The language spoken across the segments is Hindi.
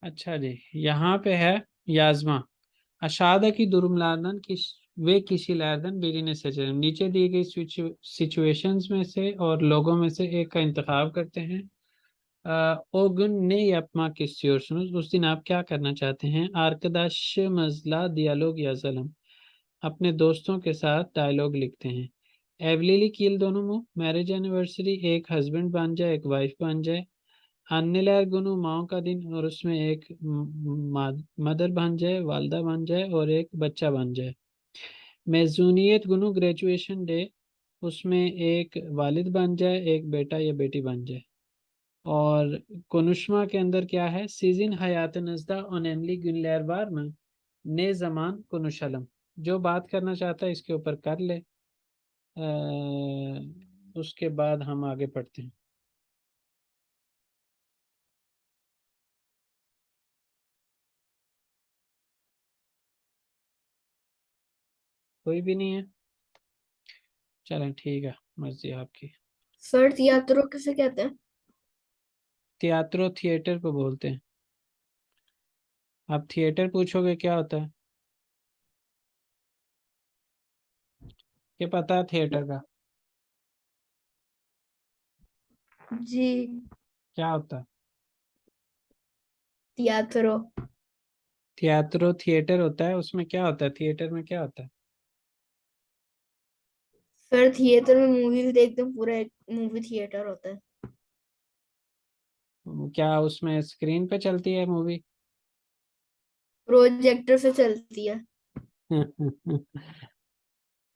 अच्छा जी, यहाँ पे है याजमा अशादा की दुर्मलानन की वे किसी लादन बिरीने सजन। नीचे दी गई सिचुएशंस में से और लोगों में से एक का इंतखाब करते हैं। ओगुन ने yapmak istiyorsunuz? उस दिन आप क्या करना चाहते हैं? Arkadaşımızla diyalog yazalım। अपने दोस्तों के साथ डायलॉग लिखते हैं। Evlilik yıl dönümü, marriage anniversary, एक हस्बैंड बन जाए एक वाइफ बन जाए। अन्नलैर गुनु, माओ का दिन और उसमें एक मदर बन जाए, वालदा बन जाए और एक बच्चा बन जाए। मेजूनियत गुनु, ग्रेजुएशन डे, उसमें एक वालिद बन जाए एक बेटा या बेटी बन जाए। और कोनुष्मा के अंदर क्या है? सीजिन हयात नजदा ओनेमली गुनलैरवार में ने जमान कोनुशलम। जो बात करना चाहता है इसके ऊपर कर ले। उसके बाद हम आगे पढ़ते हैं। कोई भी नहीं है? चलें ठीक है, मर्जी आपकी। सर थिएटरों किसे कहते हैं? थिएट्रो थिएटर को बोलते हैं। आप थिएटर पूछोगे क्या होता है? क्या पता है थिएटर का जी, क्या होता है? थिएटरो। थिएट्रो थिएटर होता है, उसमें क्या होता है? थिएटर में क्या होता है? सर थिएटर में मूवीज देखते हैं, पूरा एक मूवी थिएटर होता है। क्या उसमें स्क्रीन पे चलती है मूवी? प्रोजेक्टर से चलती है।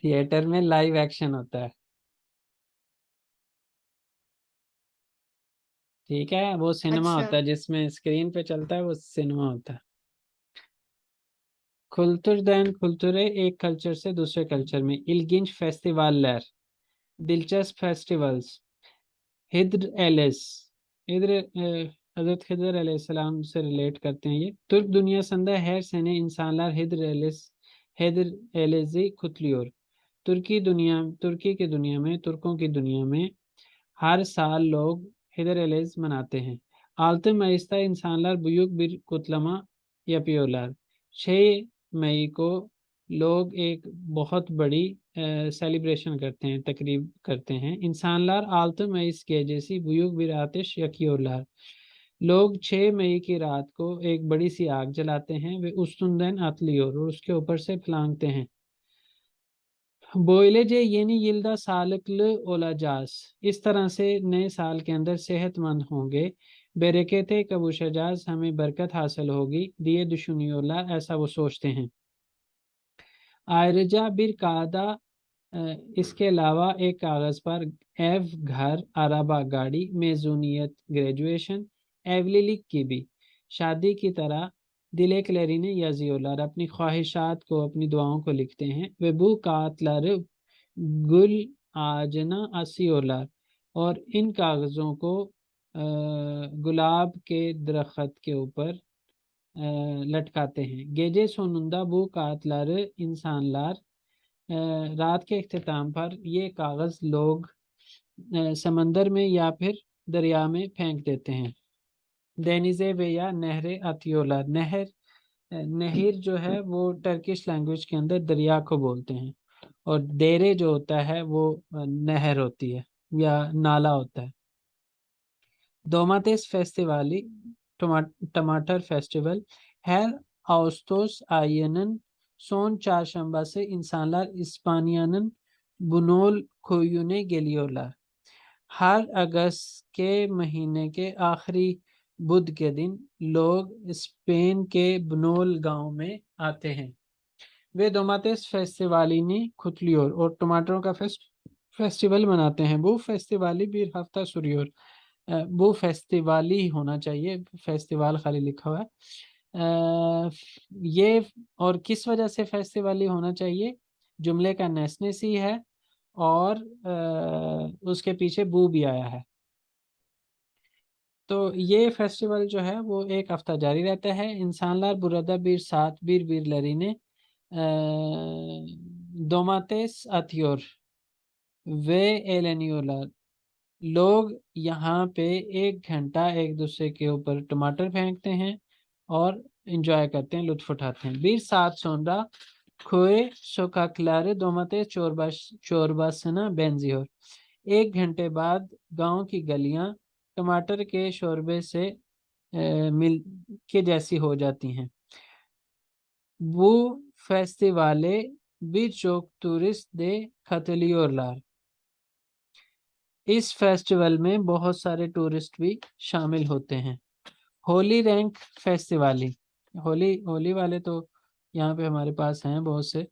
थिएटर में लाइव एक्शन होता है। ठीक है, वो सिनेमा अच्छा। होता है जिसमें स्क्रीन पे चलता है, वो सिनेमा होता है। खुलतुर दैन खुलतुरे, एक कल्चर से दूसरे कल्चर में। इल्गिंच फेस्टिवल लैर, दिलचस्प फेस्टिवल्स। हिद्र एलिस, हिद्र हजरत खिदर अलैहिस्सलाम से रिलेट करते हैं ये। तुर्क दुनिया संदा हैर सेने इंसानलार हिद्र एलिस, हिद्र एलिजी खुतलियोर। तुर्की की दुनिया में, तुर्कों की दुनिया में हर साल लोग हिदर एलेज मनाते हैं। आल्तम मईस्ता इंसानलार बुयुक बिर कुतलमा यपियोलार। 6 मई को लोग एक बहुत बड़ी सेलिब्रेशन करते हैं, तकरीब करते हैं। इंसानलार आल्तम मईस के जैसी बुयुक बिर आतिश यकियोलार। लोग 6 मई की रात को एक बड़ी सी आग जलाते हैं, वे उस्तुंदन अतलियोर, और उसके ऊपर से फलांगते हैं। बोइले येनी यिल्दा सालकल ओलाजास, इस तरह से नए साल के अंदर सेहतमंद होंगे। बेरकते कबूशजाज, हमें बरकत हासिल होगी। दिए दुशुनियोला, ऐसा वो सोचते हैं। आयरजा बिर कादा, इसके अलावा एक कागज़ पर। एव घर, अरबा गाड़ी, मेजूनियत ग्रेजुएशन, एवलिलिक की भी, शादी की तरह। दिले क्लेरिने या जियोलार, अपनी ख्वाहिशात को, अपनी दुआओं को लिखते हैं। वेबू कातलर गुल आजना असियोलार, और इन कागज़ों को गुलाब के दरख्त के ऊपर लटकाते हैं। गेजे सोनुंदा बू कातलार इंसानलार, रात के इख्तिताम पर ये कागज़ लोग समंदर में या फिर दरिया में फेंक देते हैं। देनिजे वे या नहर अतियोला, नहर जो है वो टर्किश लैंग्वेज के अंदर दरिया को बोलते हैं। और देरे जो होता है वो नहर होती है या नाला होता है। दोमातेस फेस्टिवाली, टमाटर फेस्टिवल। हर आउस्तोस आयनन, सोन चारशंबा से इंसानलार इस्पानियानन बुनोल खोयूने गेलियोला। हर अगस्त के महीने के आखिरी बुध के दिन लोग स्पेन के बनोल गांव में आते हैं। वे दोमातेस फेस्टिवालिनी खुतलियोर, और टमाटरों का फेस्टिवल मनाते हैं। वो फेस्टिवाली भी हफ्ता सुरियोर, वो फेस्टिवाली होना चाहिए, फेस्टिवल खाली लिखा हुआ है। ये और किस वजह से फेस्टिवली होना चाहिए? जुमले का नेसनेस ही है, और उसके पीछे बू भी आया है। तो ये फेस्टिवल जो है वो एक हफ्ता जारी रहता है। इंसानलार बुरदा बीर सात बीर बीर लरीने दोमातेस अथियोर वे एलेनियोलार। लोग यहाँ पे 1 घंटा एक दूसरे के ऊपर टमाटर फेंकते हैं और इंजॉय करते हैं, लुत्फ उठाते हैं। Bir saat sonra köy sokakları domates çorbasına benziyor। एक घंटे बाद गांव की गलियां टमाटर के शोरबे से मिल के जैसी हो जाती हैं। Bu festivale birçok turist de katılıyorlar। इस फेस्टिवल में बहुत सारे टूरिस्ट भी शामिल होते हैं। होली रैंक फेस्टिवाली, होली होली वाले तो यहाँ पे हमारे पास हैं बहुत से,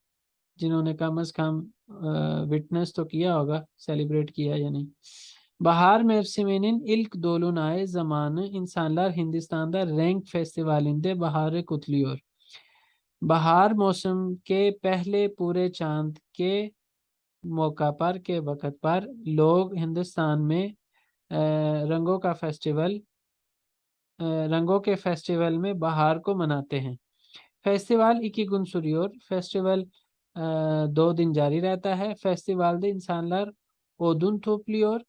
जिन्होंने कम अज कम विटनेस तो किया होगा, सेलिब्रेट किया या नहीं। Bahar mevsiminin ilk dolunay zamanı insanlar Hindistan'da renk festivalinde baharı kutluyor। बहार मौसम के पहले पूरे चांद के मौका पर के वक़्त पर लोग हिंदुस्तान में रंगों का फेस्टिवल रंगों के फेस्टिवल में बहार को मनाते हैं। Festival 2 gün sürüyor। फेस्टिवल 2 दिन जारी रहता है। फेस्टिवल्de insanlar odun topluyor।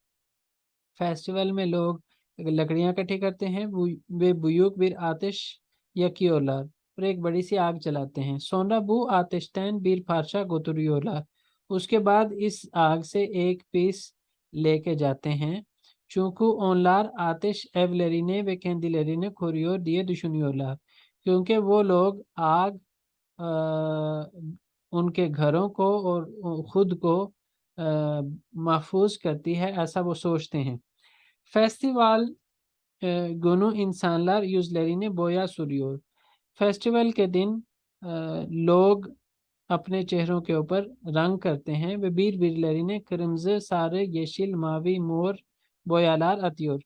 फेस्टिवल में लोग लकड़ियां इकट्ठी करते हैं। वे बुयुक bir आतिश yakıyorlar और एक बड़ी सी आग जलाते हैं। sonra bu ateşten bir parça götürüyorlar। उसके बाद इस आग से एक पीस लेके जाते हैं। Çünkü onlar ateş evlerine ve kendilerini koruyor diye düşünüyorlar। क्योंकि वो लोग आग उनके घरों को और खुद को महफूज करती है, ऐसा वो सोचते हैं। Festival günü insanlar yüzlerini boya sürüyor। Festival के दिन लोग अपने चेहरों के ऊपर रंग करते हैं। वे birbirlerine kırmızı, sarı, yeşil, mavi, mor boyalar atıyor।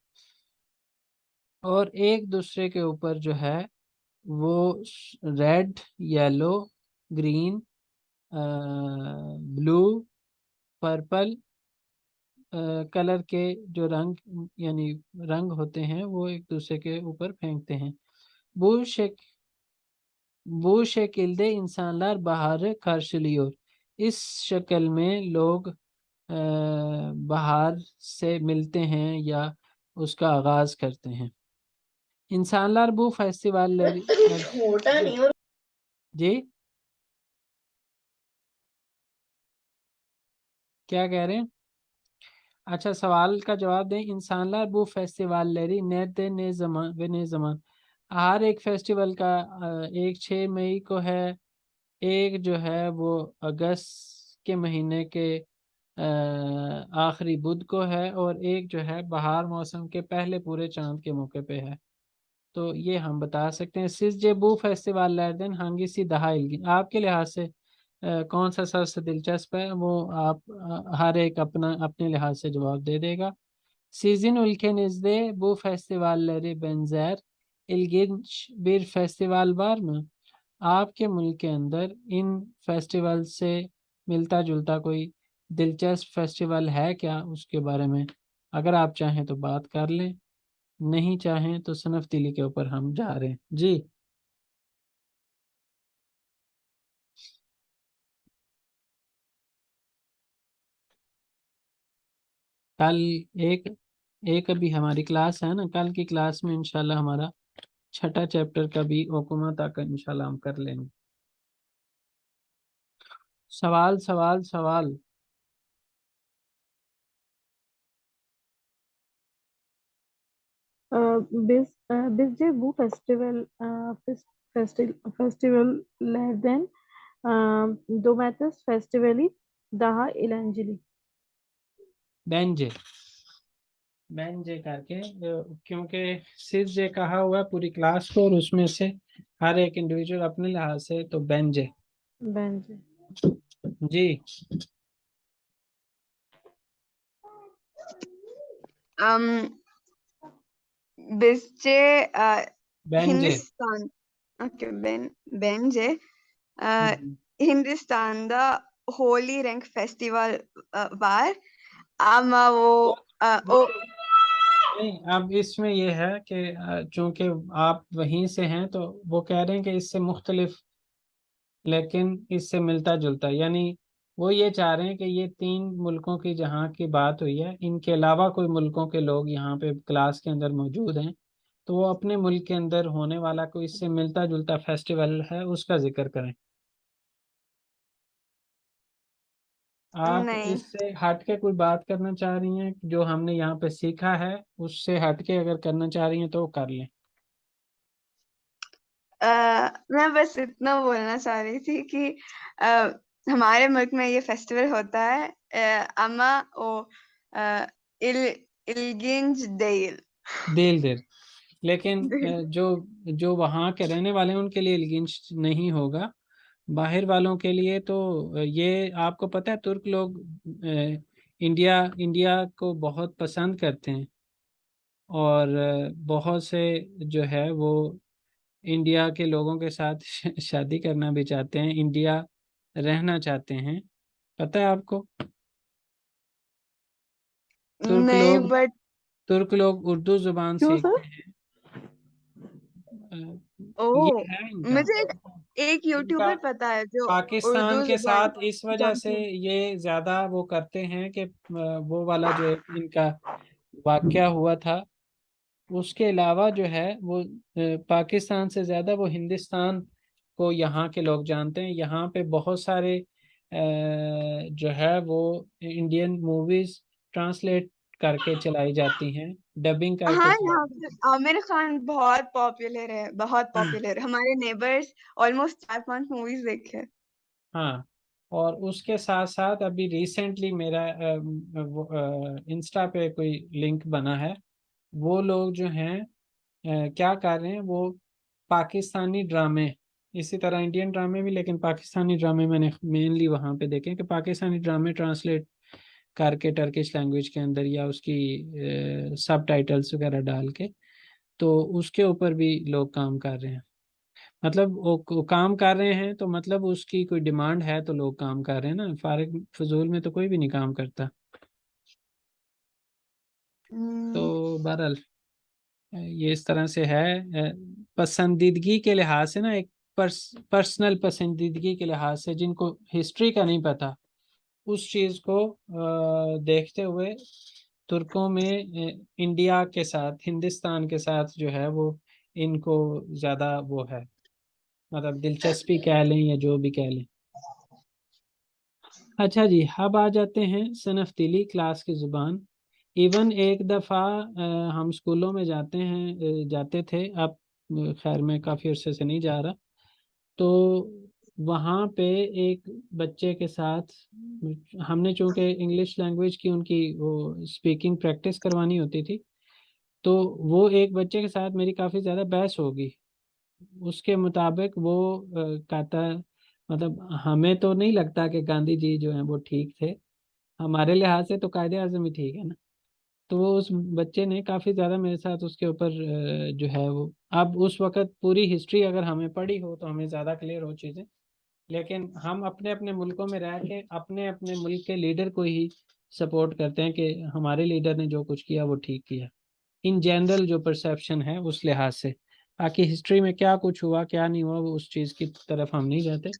और एक दूसरे के ऊपर जो है वो red, yellow, green, blue, purple colour के जो रंग यानी रंग होते हैं वो एक दूसरे के ऊपर फेंकते हैं। Bu şekilde insanlar baharı karşılıyor। इस शक्ल में लोग बहार से मिलते हैं या उसका आगाज करते हैं। İnsanlar bu festivalleri छोटा नहीं और जी क्या कह रहे हैं? अच्छा, सवाल का जवाब दें। इंसानlar bu festivalleri nerede, ne zaman ve ne zaman। हर एक फेस्टिवल का एक 6 मई को है, एक जो है वो अगस्त के महीने के आखिरी बुध को है, और एक जो है बहार मौसम के पहले पूरे चांद के मौके पे है। तो ये हम बता सकते हैं। Sizce bu festivallerden hangisi daha ilginç? आपके लिहाज से कौन सा सबसे दिलचस्प है, वो आप हर एक अपना अपने लिहाज से जवाब दे देगा। Sizin ülkenizde bu festivalleri benzer ilginç bir festival var mı? आपके मुल्क के अंदर इन फेस्टिवल से मिलता जुलता कोई दिलचस्प फेस्टिवल है क्या, उसके बारे में अगर आप चाहें तो बात कर लें, नहीं चाहें तो सनफ दिली के ऊपर हम जा रहे हैं जी। कल एक एक अभी हमारी क्लास है ना, कल की क्लास में इंशाल्लाह हमारा 6ठा चैप्टर का भी हुकूमत तक इंशाल्लाह हम कर लेंगे। सवाल सवाल सवाल। Bizce bu festivallerden domates festivali daha eğlenceli. बेंजे बेंजे करके क्योंकि सिर जे कहा हुआ है पूरी क्लास को, और उसमें से हर एक इंडिविजुअल अपने लिहाज से, तो बेंजे Bence. जी। Bizce बेंजे Hindistan, bence Hindistan'da Holi Renk Festival var ama o नहीं, अब इसमें ये है कि चूंकि आप वहीं से हैं तो वो कह रहे हैं कि इससे मुख्तलिफ लेकिन इससे मिलता जुलता, यानी वो ये चाह रहे हैं कि ये 3 मुल्कों की जहाँ की बात हुई है, इनके अलावा कोई मुल्कों के लोग यहाँ पे क्लास के अंदर मौजूद हैं, तो वो अपने मुल्क के अंदर होने वाला कोई इससे मिलता जुलता फेस्टिवल है उसका जिक्र करें। आप नहीं। इससे हट के कोई बात करना चाह रही हैं जो हमने यहाँ पे सीखा है, उससे हट के अगर करना चाह रही हैं तो कर लें। मैं बस इतना बोलना चाह रही थी कि हमारे मुल्क में ये फेस्टिवल होता है अमा ओ इल इल्गिंज देल। दिल दिल। लेकिन जो जो वहाँ के रहने वाले हैं उनके लिए इल्गिंश नहीं होगा, बाहर वालों के लिए तो ये आपको पता है तुर्क लोग इंडिया इंडिया को बहुत पसंद करते हैं और बहुत से जो है वो इंडिया के लोगों के साथ शादी करना भी चाहते हैं, इंडिया रहना चाहते हैं। पता है आपको? तुर्क नहीं लोग बट तुर्क लोग उर्दू जुबान क्यों सर? सीखते हैं। ये ओ है इनका मुझे एक इनका यूट्यूबर पता है जो पाकिस्तान उर्दू के जुबान साथ इस वजह से जानती है। ये ज्यादा वो करते हैं कि वो वाला जो एक इनका वाकया हुआ था उसके अलावा जो है वो पाकिस्तान से ज्यादा वो हिंदुस्तान को यहाँ के लोग जानते हैं। यहाँ पे बहुत सारे जो है वो इंडियन मूवीज ट्रांसलेट करके चलाई जाती हैं, डबिंग करके हाँ चलाई। यहाँ पे आमिर खान बहुत पॉपुलर है, बहुत पॉपुलर। हमारे नेबर्स ऑलमोस्ट 4-5 मूवीज देखे। हाँ, और उसके साथ साथ अभी रिसेंटली मेरा इंस्टा पे कोई लिंक बना है। वो लोग जो हैं क्या कर रहे हैं, वो पाकिस्तानी ड्रामे, इसी तरह इंडियन ड्रामे भी, लेकिन पाकिस्तानी ड्रामे मैंने मेनली वहाँ पे देखे कि पाकिस्तानी ड्रामे ट्रांसलेट करके टर्किश लैंग्वेज के अंदर या उसकी सब टाइटल्स वगैरह डाल के, तो उसके ऊपर भी लोग काम कर रहे हैं। मतलब वो काम कर रहे हैं तो मतलब उसकी कोई डिमांड है तो लोग काम कर रहे हैं ना, फारिग फजूल में तो कोई भी नहीं काम करता। तो बहरहाल ये इस तरह से है। पसंदीदगी के लिहाज से ना, एक पर्सनल पसंदीदगी के लिहाज से जिनको हिस्ट्री का नहीं पता उस चीज़ को देखते हुए तुर्कों में इंडिया के साथ हिंदुस्तान के साथ जो है वो इनको ज़्यादा वो है, मतलब दिलचस्पी कह लें या जो भी कह लें। अच्छा जी, अब आ जाते हैं सनफतीली क्लास की ज़ुबान। इवन एक दफ़ा हम स्कूलों में जाते हैं जाते थे, अब खैर मैं काफ़ी अरसे से नहीं जा रहा। तो वहाँ पे एक बच्चे के साथ हमने, चूँकि इंग्लिश लैंग्वेज की उनकी वो स्पीकिंग प्रैक्टिस करवानी होती थी, तो वो एक बच्चे के साथ मेरी काफ़ी ज़्यादा बहस होगी। उसके मुताबिक वो कहता, मतलब हमें तो नहीं लगता कि गांधी जी जो हैं वो ठीक थे, हमारे लिहाज से तो कायदे आज़म ही ठीक है ना। तो वो उस बच्चे ने काफ़ी ज़्यादा मेरे साथ उसके ऊपर जो है वो, अब उस वक़्त पूरी हिस्ट्री अगर हमें पढ़ी हो तो हमें ज़्यादा क्लियर हो चीज़ें, लेकिन हम अपने अपने मुल्कों में रह के अपने अपने मुल्क के लीडर को ही सपोर्ट करते हैं कि हमारे लीडर ने जो कुछ किया वो ठीक किया, इन जनरल जो परसेप्शन है उस लिहाज से। बाकी हिस्ट्री में क्या कुछ हुआ क्या नहीं हुआ वो उस चीज़ की तरफ हम नहीं जाते।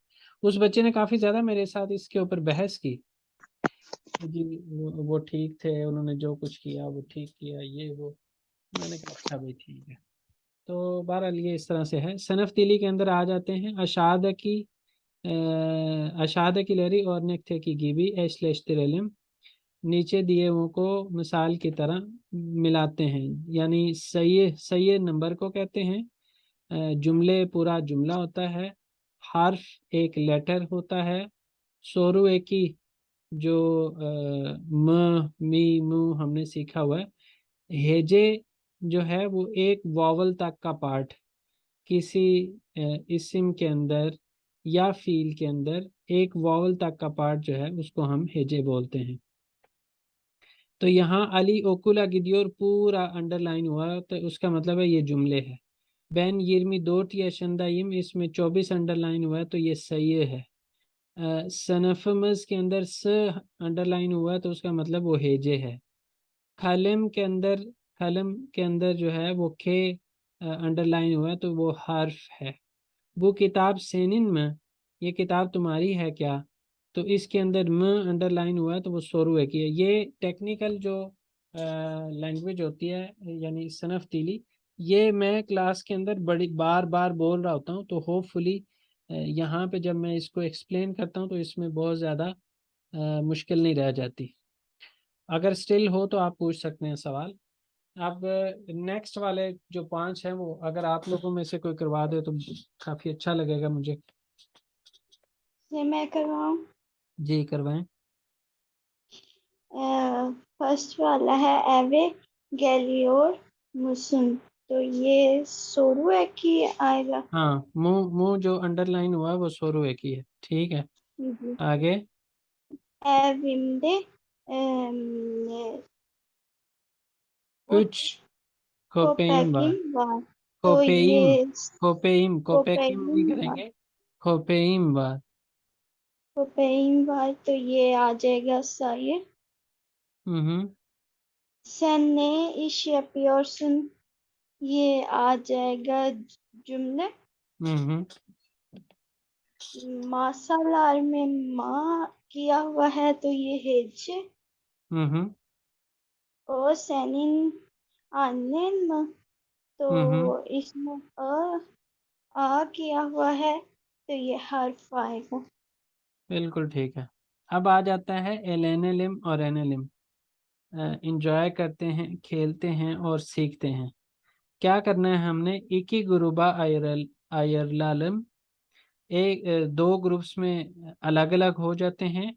उस बच्चे ने काफ़ी ज़्यादा मेरे साथ इसके ऊपर बहस की जी, वो ठीक थे, उन्होंने जो कुछ किया वो ठीक किया, ये वो। मैंने कहा अच्छा भाई ठीक है। तो बहरहाल ये इस तरह से है। सनफ तिली के अंदर आ जाते हैं। अशाद की लहरी और नेक्थे की गिबी एशलेश्तिरलम, नीचे दिए हुओं को मिसाल की तरह मिलाते हैं, यानी सही सही नंबर को कहते हैं। जुमले पूरा जुमला होता है, हर्फ एक लेटर होता है, सोरू एक की जो म मी मु हमने सीखा हुआ है। हेजे जो है वो एक वॉवल तक का पार्ट, किसी इस्म के अंदर या फील के अंदर एक वॉवल तक का पार्ट जो है उसको हम हेजे बोलते हैं। तो यहाँ अली ओकुला गिदियोर पूरा अंडरलाइन हुआ तो उसका मतलब है ये जुमले है। बैन यिरमी दोट या शंदाइम, इसमें 24 अंडरलाइन हुआ है तो ये सही है। सनफमस के अंदर स अंडरलाइन हुआ है तो उसका मतलब वो हेजे है। खलम के अंदर खलम के अंदर जो है वो खे अंडरलाइन हुआ है तो वो हर्फ है। वो किताब सेनिन में, ये किताब तुम्हारी है क्या, तो इसके अंदर म अंडरलाइन हुआ है तो वो सोरुए की है। ये टेक्निकल जो लैंग्वेज होती है यानी सनफ तीली, ये मैं क्लास के अंदर बड़ी बार बार बोल रहा होता हूँ, तो होपफुली यहाँ पे जब मैं इसको एक्सप्लेन करता हूँ तो इसमें बहुत ज़्यादा मुश्किल नहीं रह जाती। अगर स्टिल हो तो आप पूछ सकते हैं सवाल। अब नेक्स्ट वाले जो 5 हैं वो अगर आप लोगों में से कोई करवा दे तो काफ़ी अच्छा लगेगा मुझे। ये मैं करवाऊँ? जी करवाएं। फर्स्ट वाला है एवे गैलियोर मुसुन। तो ये सोरू है कि आएगा? हाँ, मुंह मुंह जो अंडरलाइन हुआ है वो सोरुए की है, ठीक है। जी। आगे। एविंडे कुछ खोपेम बार। कोपेकिन बार। तो खोपेइम। ये खोपेइम कोपेकिम नहीं कोपेकिन बार। करेंगे, खोपेइम बार। कोपेकिन बार तो ये आ जाएगा सही। हम्म। Sen ne iş yapıyorsun? ये आ जाएगा जुमले। हम्म। मासालार में माँ किया हुआ है तो ये हेज। हम्म। और सेनिन आनेन म, हम्म। तो इसमें आ किया हुआ है तो ये हर्फ आएगा। बिल्कुल ठीक है। अब आ जाता है एलेनेलिम और एनेलिम। इंजॉय करते हैं, खेलते हैं और सीखते हैं। क्या करना है हमने? इकी गुरुबा आयरलालम, एक दो ग्रुप्स में अलग अलग हो जाते हैं।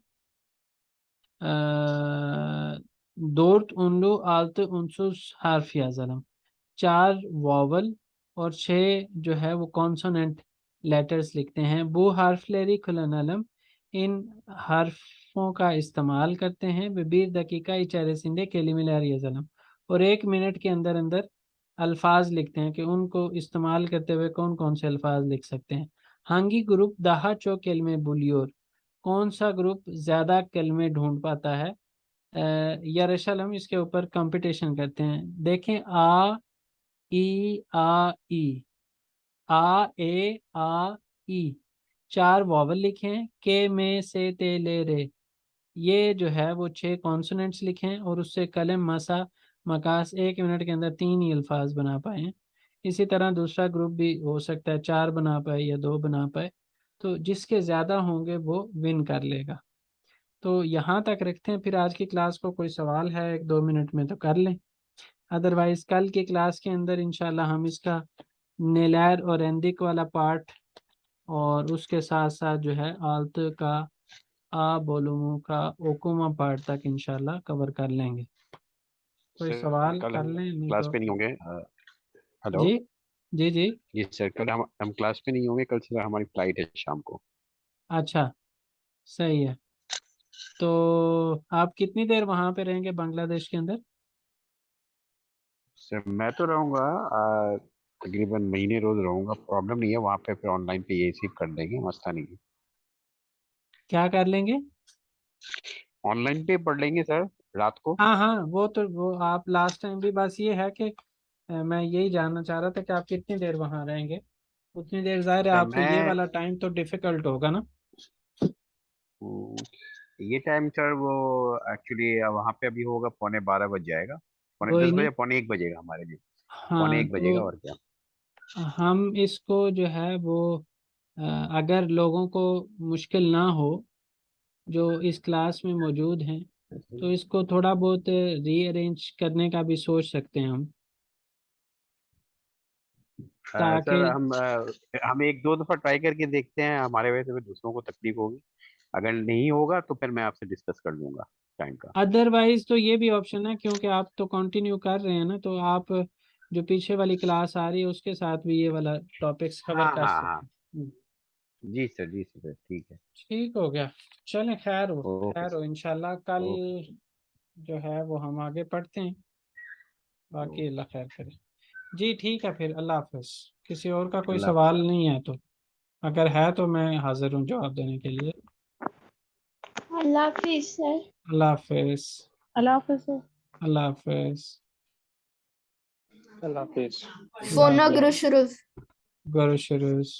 दोर्ट उनलू आल्त उनसुस हार्फ याजलम, 4 वॉवल और 6 जो है वो कॉन्सोनेंट लेटर्स लिखते हैं। बू हार्फलेरी खुलनलम, इन हर्फों का इस्तेमाल करते हैं। बिबीर दकीका इचारसिंदे केलिमिलार यजलम, और 1 मिनट के अंदर अंदर अल्फाज लिखते हैं कि उनको इस्तेमाल करते हुए कौन कौन से अल्फाज लिख सकते हैं। हांगी ग्रुप दाहा चो केलमे बुलियोर, कौन सा ग्रुप ज़्यादा कलमे ढूंढ पाता है? यरूशलेम, इसके ऊपर कंपटीशन करते हैं। देखें, आ ई आ ई, आ ए आ ई, 4 वॉवल लिखे हैं। के में से ते ले रे, ये जो है वो 6 कॉन्सोनेंट्स लिखे हैं और उससे कलम मसा मकास 1 मिनट के अंदर 3 ही अल्फाज बना पाए हैं। इसी तरह दूसरा ग्रुप भी हो सकता है 4 बना पाए या 2 बना पाए, तो जिसके ज़्यादा होंगे वो विन कर लेगा। तो यहाँ तक रखते हैं, फिर आज की क्लास को कोई सवाल है 1-2 मिनट में तो कर लें, अदरवाइज कल की क्लास के अंदर इंशाल्लाह हम इसका नेलैर और एंदिक वाला पार्ट और उसके साथ साथ जो है आल्त का आ बोलूमू का ओकुमा पार्ट तक इंशाल्लाह कवर कर लेंगे। कोई सर सवाल कल कर हम लें, नहीं क्लास तो पे नहीं होंगे। हेलो। जी जी जी। जी सर, कल हम क्लास पे नहीं होंगे। कल सर हमारी फ्लाइट है शाम को। अच्छा, सही है। तो आप कितनी देर वहाँ पे रहेंगे बांग्लादेश के अंदर? सर मैं तो रहूँगा तकरीबन महीने रोज रहूँगा। प्रॉब्लम नहीं है वहाँ पे, फिर ऑनलाइन पे ये रिसीव कर लेंगे, मसला नहीं है। क्या कर लेंगे? ऑनलाइन पे पढ़ लेंगे सर रात को। हाँ हाँ, वो तो वो आप लास्ट टाइम भी, बस ये है कि मैं यही जानना चाह रहा था कि आप कितनी देर वहाँ रहेंगे। उतनी देर ज़ाहिर है सर आपको ये मैं वाला टाइम तो डिफिकल्ट होगा ना। हम्म, ये टाइम सर वो एक्चुअली वहाँ पे अभी होगा 11:45 बज जाएगा। पौने कोई 10 बजे, नहीं। 11:45 बजेगा हमारे लिए। पौने हाँ, एक तो बजेगा और क्या। हम इसको जो है वो अ, अगर लोगों को मुश्किल ना हो जो इस क्लास में मौजूद हैं, तो इसको थोड़ा बहुत रीअरेंज करने का भी सोच सकते हैं हम, ताकि सर हम एक दो दफा ट्राई करके देखते हैं, हमारे वजह से फिर दूसरों को तकलीफ होगी। अगर नहीं होगा तो फिर मैं आपसे डिस्कस कर लूंगा टाइम का। अदरवाइज तो ये भी ऑप्शन है, क्योंकि आप तो कंटिन्यू कर रहे हैं ना, तो आप जो पीछे वाली क्लास आ रही है उसके साथ भी ये वाला टॉपिक्स कवर हाँ कर हाँ हाँ। सकते हैं। जी सर ठीक है। ठीक हो गया। चलें, ओके खैर हो सर। इंशाल्लाह कल ओके। जो है वो हम आगे पढ़ते हैं। बाकी अल्लाह खैर करे। जी ठीक है, फिर अल्लाह हाफिज। किसी और का कोई अल्लाह सवाल हाफ़िज़। नहीं है तो, अगर है तो मैं हाजिर हूँ जवाब देने के लिए। अल्लाह हाफिज सर। अल्लाह हाफिज। अल्लाह हाफिज़। अल्लाह हाफिज। अल्लाह हाफिज। अल्लाह फोन हाफिज। görüşürüz. Görüşürüz.